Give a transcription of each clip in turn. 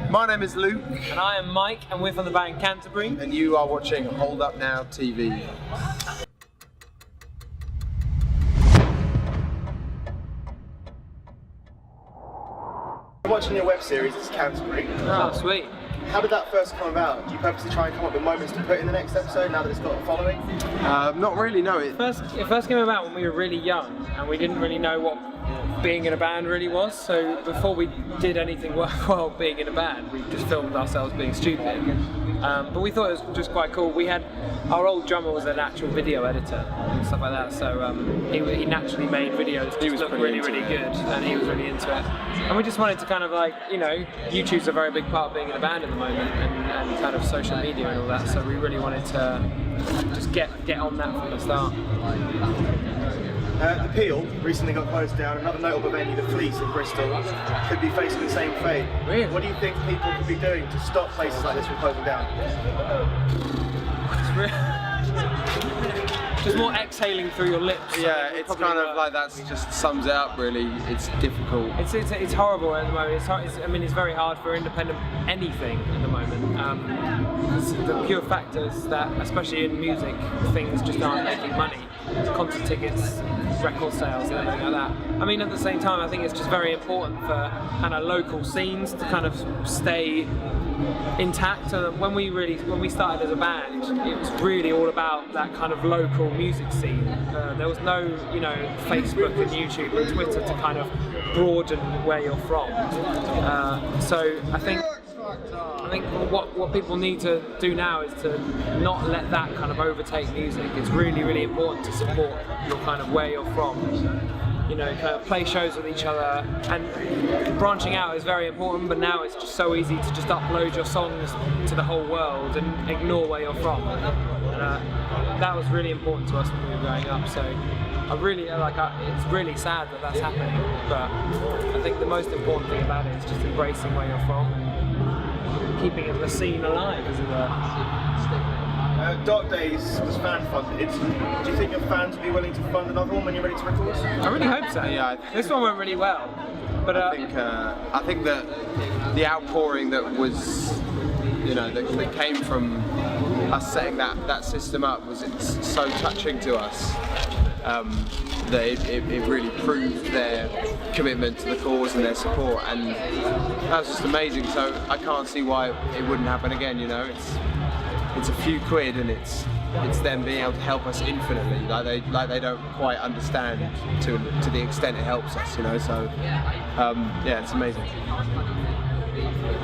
My name is Luke. And I am Mike, and we're from the band Canterbury. And you are watching Hold Up Now TV. We're watching your web series, it's Canterbury. Oh, sweet. How did that first come about? Do you purposely try and come up with moments to put in the next episode now that it's got a following? Not really, no. It first came about when we were really young and we didn't really know what being in a band really was. So before we did anything worthwhile being in a band, we just filmed ourselves being stupid. But we thought it was just quite cool. We had our old drummer was an actual video editor and stuff like that, so he naturally made videos that looked really good, and he was really into it. And we just wanted to kind of like, you know, YouTube's a very big part of being in a band at the moment, and kind of social media and all that. So we really wanted to just get on that from the start. The Peel recently got closed down. Another notable venue, the Fleece in Bristol, could be facing the same fate. Really? What do you think people could be doing to stop places like this from closing down? Just more exhaling through your lips. Yeah, it's kind of like that just sums it up really. It's difficult. It's horrible at the moment. I mean, it's very hard for independent anything at the moment. The pure fact is that, especially in music, things just aren't making money. Concert tickets, record sales and everything like that. I mean, at the same time, I think it's just very important for kind of local scenes to kind of stay intact. And when we started as a band, it was really all about that kind of local music scene. There was no, you know, Facebook and YouTube and Twitter to kind of broaden where you're from. So I think what people need to do now is to not let that kind of overtake music. It's really, really important to support your kind of where you're from. You know, kind of play shows with each other, and branching out is very important, but now it's just so easy to just upload your songs to the whole world and ignore where you're from. And that was really important to us when we were growing up, so I really, it's really sad that that's happening, but I think the most important thing about it is just embracing where you're from and keeping the scene alive, as it were. Dark Days was fan funded. Do you think your fans will be willing to fund another one when you're ready to record? I really hope so. Yeah, this one went really well. But I think that the outpouring that was, you know, that came from us setting that system up was so touching to us. That it really proved their commitment to the cause and their support, and that was just amazing. So I can't see why it wouldn't happen again. You know, it's a few quid, and it's them being able to help us infinitely. Like they don't quite understand to the extent it helps us. You know, so yeah, it's amazing.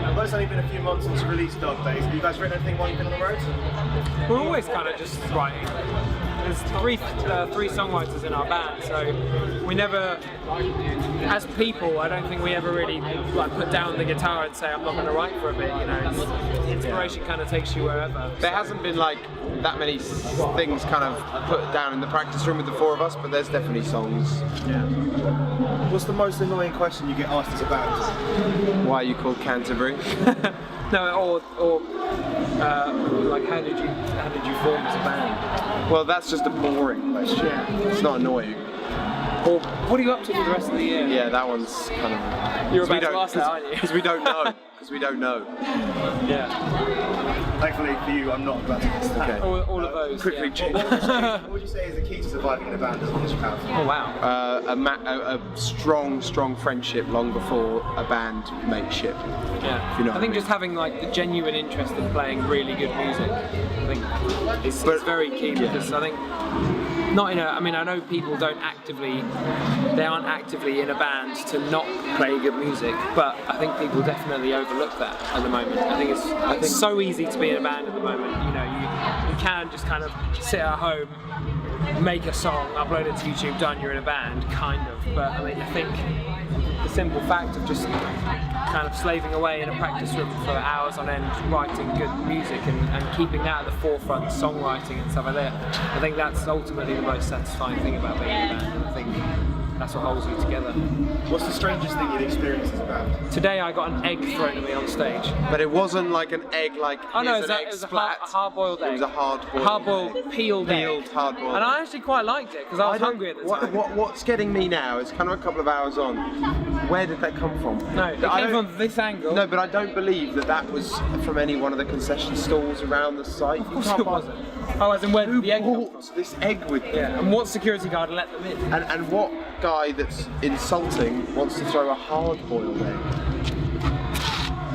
Although it's only been a few months since you released Dark Days, have you guys written anything while you've been on the road? We're always kind of just writing. There's three songwriters in our band, so we never, as people, I don't think we ever really like put down the guitar and say I'm not going to write for a bit. You know, inspiration kind of takes you wherever. There hasn't been like that many things kind of put down in the practice room with the four of us, but there's definitely songs. Yeah. What's the most annoying question you get asked as a band? Why are you called Canterbury? No, or like how did you form as a band? Well, that's just a boring question. Yeah. It's not annoying. Or what are you up to for the rest of the year? Yeah, that one's kind of. You're about to ask that, aren't you? Because we don't know. Because we don't know. Yeah. Thankfully for you, I'm not about to ask that. Okay. All of those. Quickly change. What would you say is the key to surviving in a band as long as you have? Oh wow. A strong friendship long before a band makes shit. Yeah. If you know I think just having like the genuine interest in playing really good music, I think it's very key, because I think not in a. I mean, I know people aren't actively in a band to not play good music, but I think people definitely overlook that at the moment. I think it's so easy to be in a band at the moment. You know, you can just kind of sit at home, make a song, upload it to YouTube, done, you're in a band, kind of. But I mean, I think the simple fact of just kind of slaving away in a practice room for hours on end, writing good music and keeping that at the forefront, songwriting and stuff like that, I think that's ultimately the most satisfying thing about being in a band. And I think that's what holds you together. What's the strangest thing you've experienced as a band? Today I got an egg thrown at me on stage. But it wasn't like an egg, like oh no, it was a hard-boiled egg. It was a hard-boiled, hard-boiled peeled egg. Hard-boiled. And I actually quite liked it because I was hungry at the time. What's getting me now is kind of a couple of hours on. Where did that come from? No, it came from this angle. No, but I don't believe that was from any one of the concession stalls around the site. Of course it wasn't. Oh, as in where the egg come from? This egg with them? Yeah, and what security guard let them in? And what guy that's insulting wants to throw a hard-boiled egg?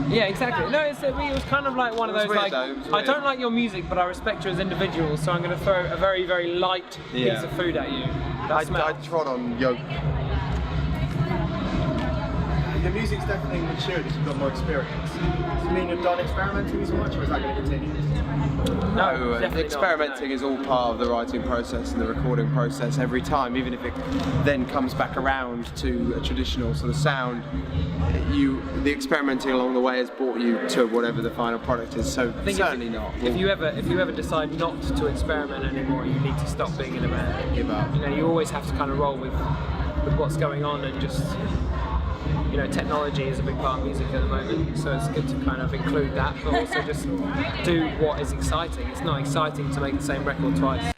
Yeah, exactly. No, it was kind of like one of those, like, I don't like your music, but I respect you as individuals, so I'm going to throw a very, very light piece of food at you. I trod on yolk. The music's definitely matured as you've got more experience. Does it mean you're done experimenting so much, or is that going to continue? No, the experimenting is all part of the writing process and the recording process every time, even if it then comes back around to a traditional sort of sound. The experimenting along the way has brought you to whatever the final product is, so certainly not. If you ever decide not to experiment anymore, you need to stop being in a band. Give up. You know, you always have to kind of roll with what's going on, and just, you know, technology is a big part of music at the moment, so it's good to kind of include that, but also just do what is exciting. It's not exciting to make the same record twice.